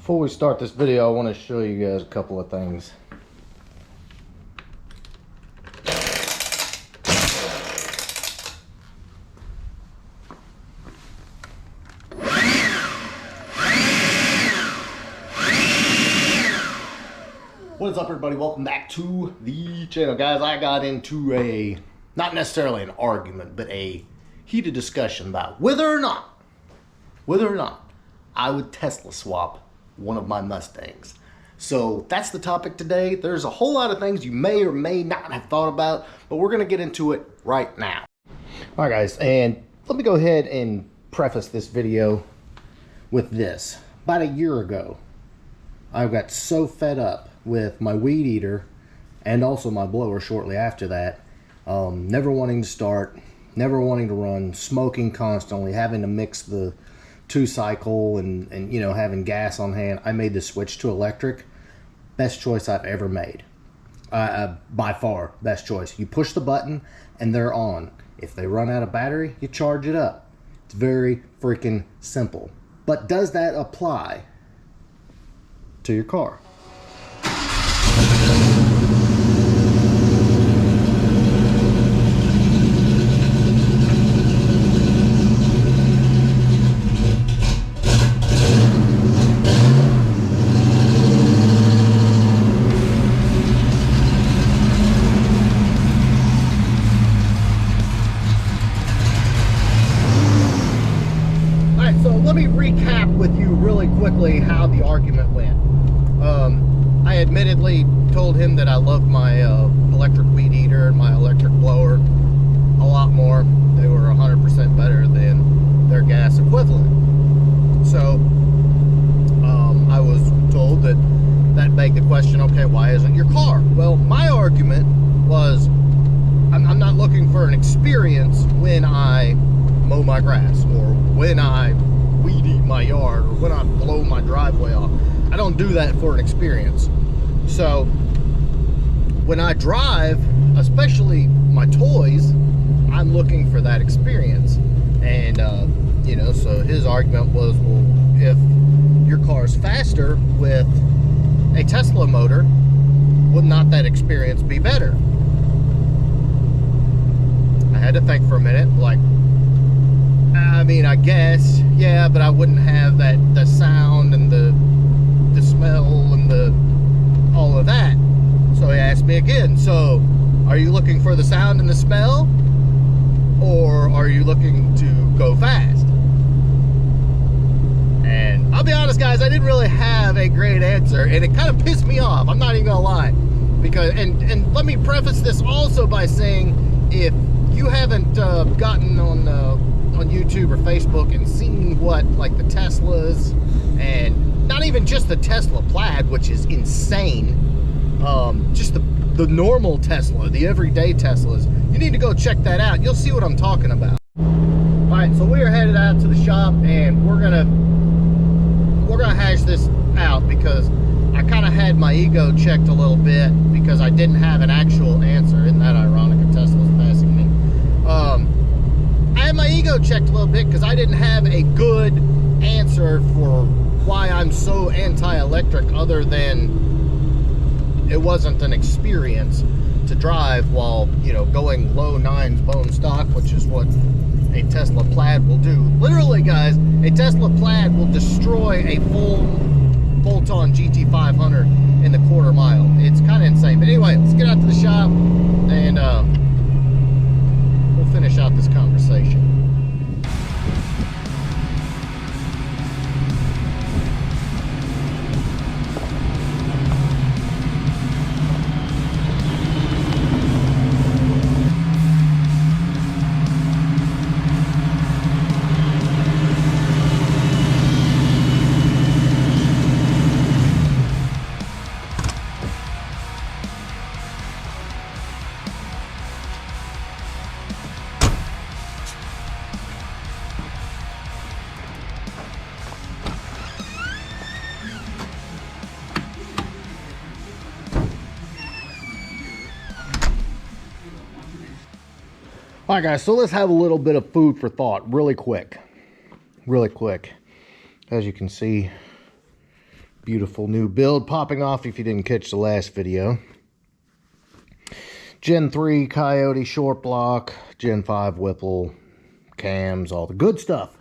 Before we start this video, I want to show you guys a couple of things. What is up, everybody? Welcome back to the channel. Guys, I got into not necessarily an argument, but a heated discussion about whether or not I would Tesla swap one of my Mustangs. So that's the topic today. There's a whole lot of things you may or may not have thought about, but we're going to get into it right now. All right, guys, and let me go ahead and preface this video with this. About a year ago, I got so fed up with my weed eater and also my blower shortly after that. Never wanting to start, never wanting to run, smoking constantly, having to mix the two-cycle and you know, having gas on hand. I made the switch to electric. Best choice I've ever made. By far, best choice. You push the button and they're on. If they run out of battery, you charge it up. It's very freaking simple. But does that apply to your car? Let me recap with you really quickly how the argument went. I admittedly told him that I loved my electric weed eater and my electric blower a lot more. They were 100% better than their gas equivalent. So I was told that begged the question, okay, why isn't your car? Well, my argument was I'm not looking for an experience when I mow my grass or when I weed eat my yard or when I blow my driveway off. I don't do that for an experience. So when I drive, especially my toys, I'm looking for that experience. And you know, so his argument was, well, if your car's faster with a Tesla motor, would not that experience be better? I had to think for a minute, like, I mean, I guess, yeah, but I wouldn't have the sound and the smell and all of that. So he asked me again, so are you looking for the sound and the smell, or are you looking to go fast? And I'll be honest, guys, I didn't really have a great answer, and it kind of pissed me off. I'm not even gonna lie, because and let me preface this also by saying, if you haven't gotten on YouTube or Facebook and seen what, like, the Teslas, and not even just the Tesla Plaid, which is insane, just the normal Tesla, the everyday Teslas, you need to go check that out. You'll see what I'm talking about. All right, so we are headed out to the shop, and we're gonna hash this out, because I kind of had my ego checked a little bit because I didn't have an actual answer. Isn't that ironic? A Tesla's passing me. I had my ego checked a little bit because I didn't have a good answer for why I'm so anti-electric, other than it wasn't an experience to drive while, you know, going low nines bone stock, which is what a Tesla Plaid will do. Literally, guys, a Tesla Plaid will destroy a full bolt-on GT500 in the quarter mile. It's kind of insane. But anyway, let's get out to the shop and we'll finish out this conversation. All right, guys, so let's have a little bit of food for thought really quick. As you can see, beautiful new build popping off if you didn't catch the last video. Gen 3 Coyote short block, Gen 5 Whipple, cams, all the good stuff.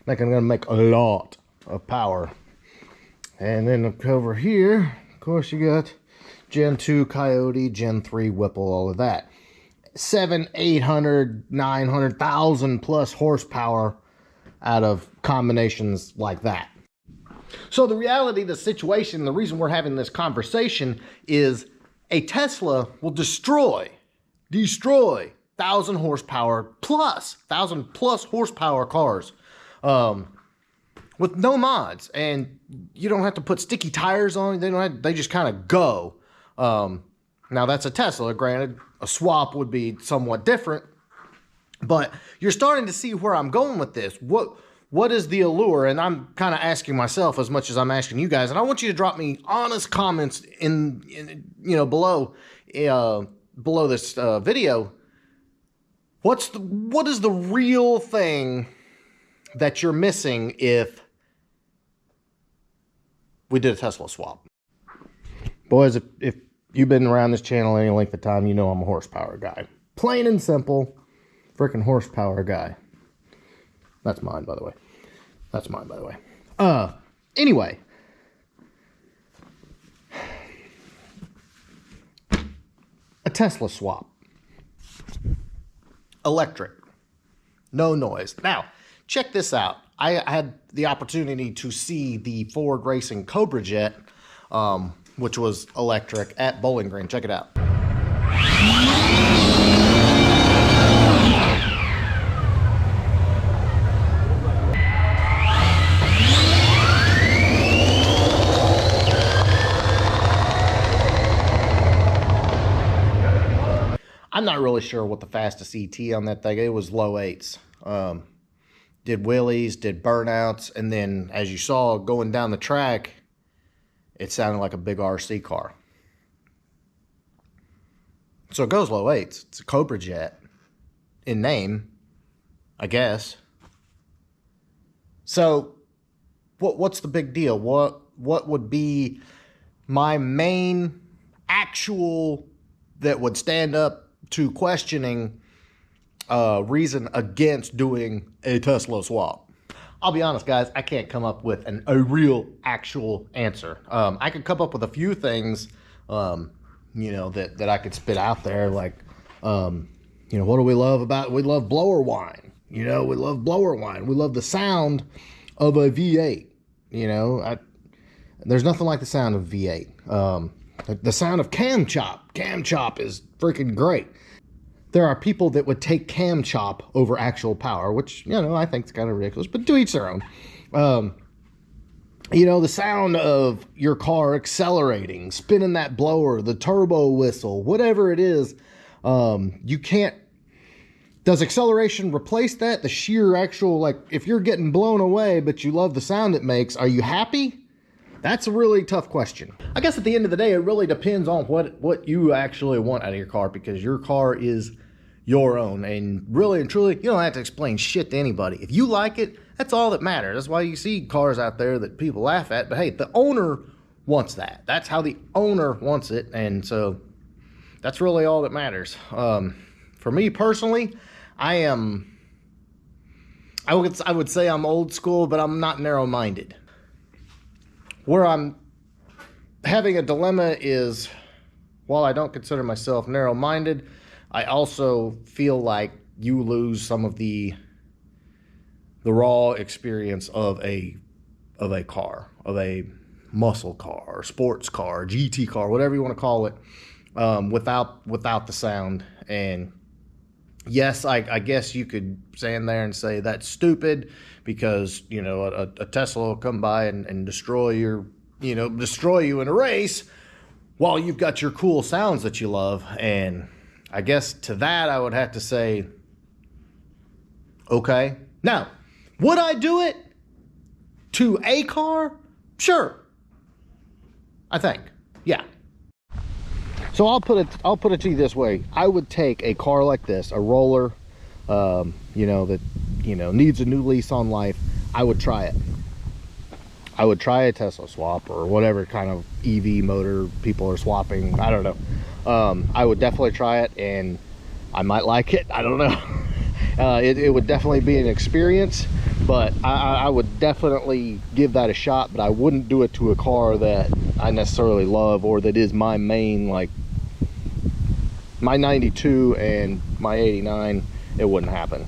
I'm going to make a lot of power. And then over here, of course, you got Gen 2 Coyote, Gen 3 Whipple, all of that. 700, 800, 900,000 plus horsepower out of combinations like that. So the reality of the situation, the reason we're having this conversation is a Tesla will destroy 1,000 horsepower plus, 1,000 plus horsepower cars with no mods. And you don't have to put sticky tires on. They just kind of go. Now that's a Tesla, granted. A swap would be somewhat different, but you're starting to see where I'm going with this. What is the allure? And I'm kind of asking myself as much as I'm asking you guys, and I want you to drop me honest comments in below this video. What is the real thing that you're missing if we did a Tesla swap? Boys, if you've been around this channel any length of time, you know I'm a horsepower guy. Plain and simple, freaking horsepower guy. That's mine, by the way. That's mine, by the way. Anyway. A Tesla swap. Electric. No noise. Now, check this out. I had the opportunity to see the Ford Racing Cobra Jet, which was electric, at Bowling Green. Check it out. I'm not really sure what the fastest ET on that thing. It was low 8s. Did wheelies, did burnouts, and then as you saw going down the track, it sounded like a big RC car. So it goes low 8s. It's a Cobra Jet in name, I guess. So what's the big deal? What would be my main actual that would stand up to questioning reason against doing a Tesla swap? I'll be honest, guys, I can't come up with a real actual answer. I could come up with a few things, that I could spit out there, like, what do we love about? We love blower whine. We love blower whine. We love the sound of a V8. There's nothing like the sound of V8. The sound of cam chop. Cam chop is freaking great. There are people that would take cam chop over actual power, which, I think is kind of ridiculous, but to each their own. The sound of your car accelerating, spinning that blower, the turbo whistle, whatever it is, you can't. Does acceleration replace that? The sheer actual, like, if you're getting blown away, but you love the sound it makes, are you happy? That's a really tough question. I guess at the end of the day, it really depends on what you actually want out of your car, because your car is your own. And really and truly, you don't have to explain shit to anybody. If you like it, that's all that matters. That's why you see cars out there that people laugh at. But hey, the owner wants that. That's how the owner wants it. And so that's really all that matters. For me personally, I would say I'm old school, but I'm not narrow-minded. Where I'm having a dilemma is, while I don't consider myself narrow-minded, I also feel like you lose some of the raw experience of a car, of a muscle car, or sports car, GT car, whatever you want to call it, without the sound. And yes, I guess you could stand there and say that's stupid, because a Tesla will come by and destroy you in a race while you've got your cool sounds that you love. And I guess to that I would have to say, okay. Now, would I do it to a car? Sure. I think. Yeah. So I'll put it to you this way. I would take a car like this, a roller, that needs a new lease on life. I would try it. I would try a Tesla swap or whatever kind of EV motor people are swapping. I don't know. I would definitely try it, and I might like it. I don't know. It would definitely be an experience, but I would definitely give that a shot, but I wouldn't do it to a car that I necessarily love or that is my main, like my 92 and my 89. It wouldn't happen.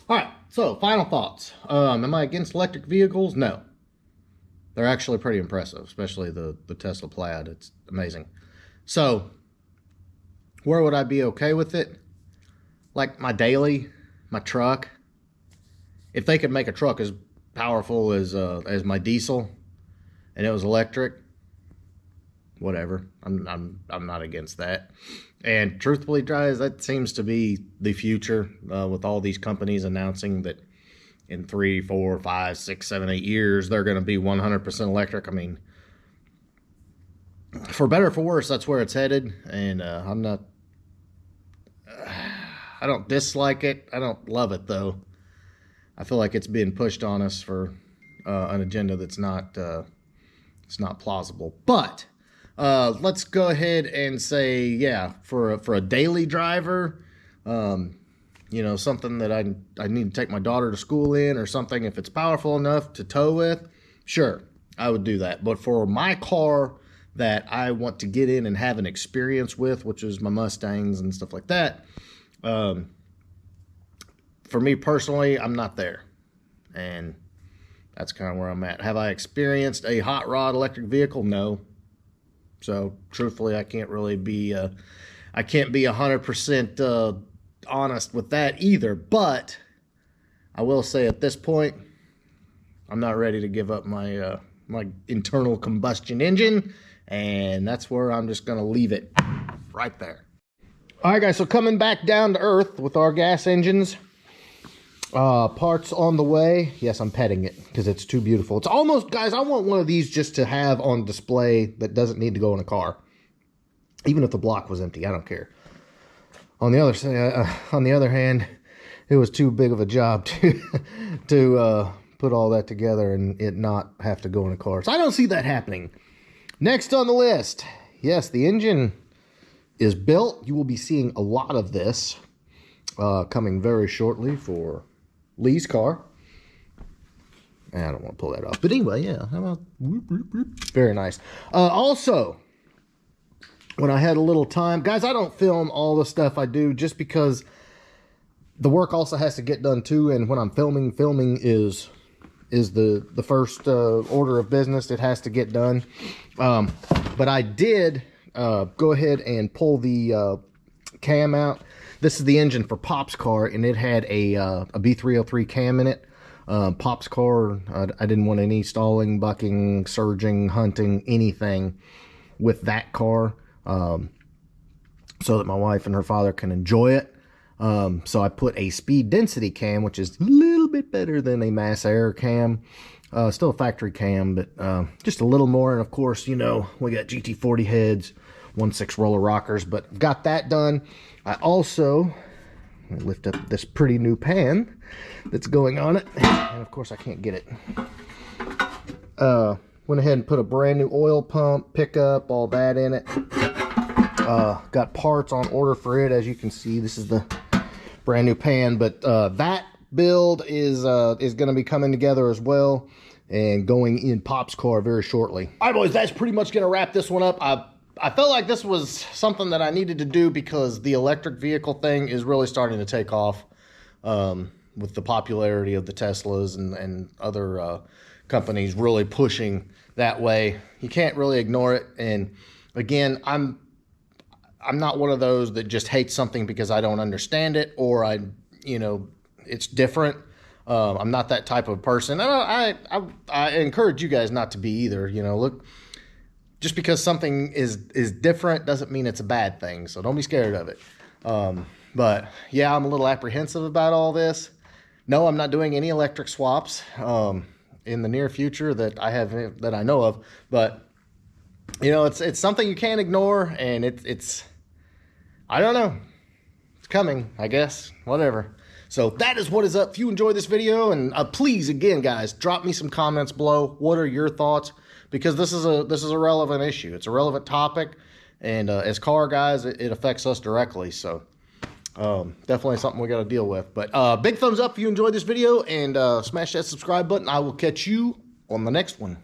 All right, so final thoughts. Am I against electric vehicles? No. They're actually pretty impressive, especially the Tesla Plaid. It's amazing. So, where would I be okay with it? Like my daily, my truck. If they could make a truck as powerful as my diesel, and it was electric, whatever. I'm not against that. And truthfully, guys, that seems to be the future with all these companies announcing that in 3, 4, 5, 6, 7, 8 years, they're going to be 100% electric. I mean, for better or for worse, that's where it's headed. And I don't dislike it. I don't love it, though. I feel like it's being pushed on us for an agenda that's not it's not plausible. But let's go ahead and say, yeah, for a daily driver, you know, something that I need to take my daughter to school in or something, if it's powerful enough to tow with, sure, I would do that. But for my car that I want to get in and have an experience with, which is my Mustangs and stuff like that, for me personally, I'm not there. And that's kind of where I'm at. Have I experienced a hot rod electric vehicle? No. So truthfully, I can't really be, I can't be 100% honest with that either. But I will say at this point, I'm not ready to give up my my internal combustion engine, and that's where I'm just going to leave it right there. All right, guys. So coming back down to earth with our gas engines. Parts on the way. Yes, I'm petting it because it's too beautiful. It's almost, guys, I want one of these just to have on display that doesn't need to go in a car. Even if the block was empty, I don't care. On the other hand, it was too big of a job to put all that together and it not have to go in a car. So I don't see that happening. Next on the list, yes, the engine is built. You will be seeing a lot of this coming very shortly for Lee's car. I don't want to pull that off. But anyway, yeah. How about whoop, whoop, whoop. Very nice. Also, when I had a little time, guys, I don't film all the stuff I do just because the work also has to get done too. And when I'm filming is the first order of business. It has to get done. But I did go ahead and pull the cam out. This is the engine for Pop's car, and it had a B303 cam in it. Pop's car, I didn't want any stalling, bucking, surging, hunting, anything with that car, so that my wife and her father can enjoy it. So I put a speed density cam, which is a little bit better than a mass air cam. Still a factory cam, but just a little more. And of course, you know, we got GT40 heads, 1.6 roller rockers, but got that done. I also lift up this pretty new pan that's going on it, and of course I can't get it. Went ahead and put a brand new oil pump, pickup, all that in it. Got parts on order for it. As you can see, this is the brand new pan, but that build is going to be coming together as well and going in Pop's car very shortly. All right, boys, that's pretty much going to wrap this one up. I felt like this was something that I needed to do because the electric vehicle thing is really starting to take off with the popularity of the Teslas and other companies really pushing that way. You can't really ignore it. And again, I'm not one of those that just hates something because I don't understand it or it's different. I'm not that type of person. I encourage you guys not to be either. Look, just because something is different doesn't mean it's a bad thing. So don't be scared of it. But yeah, I'm a little apprehensive about all this. No, I'm not doing any electric swaps in the near future that I know of. But it's something you can't ignore, and it's I don't know. It's coming, I guess. Whatever. So that is what is up. If you enjoyed this video, and please, again, guys, drop me some comments below. What are your thoughts? Because this is a relevant issue. It's a relevant topic, and as car guys, it affects us directly. So definitely something we got to deal with. But big thumbs up if you enjoyed this video, and smash that subscribe button. I will catch you on the next one.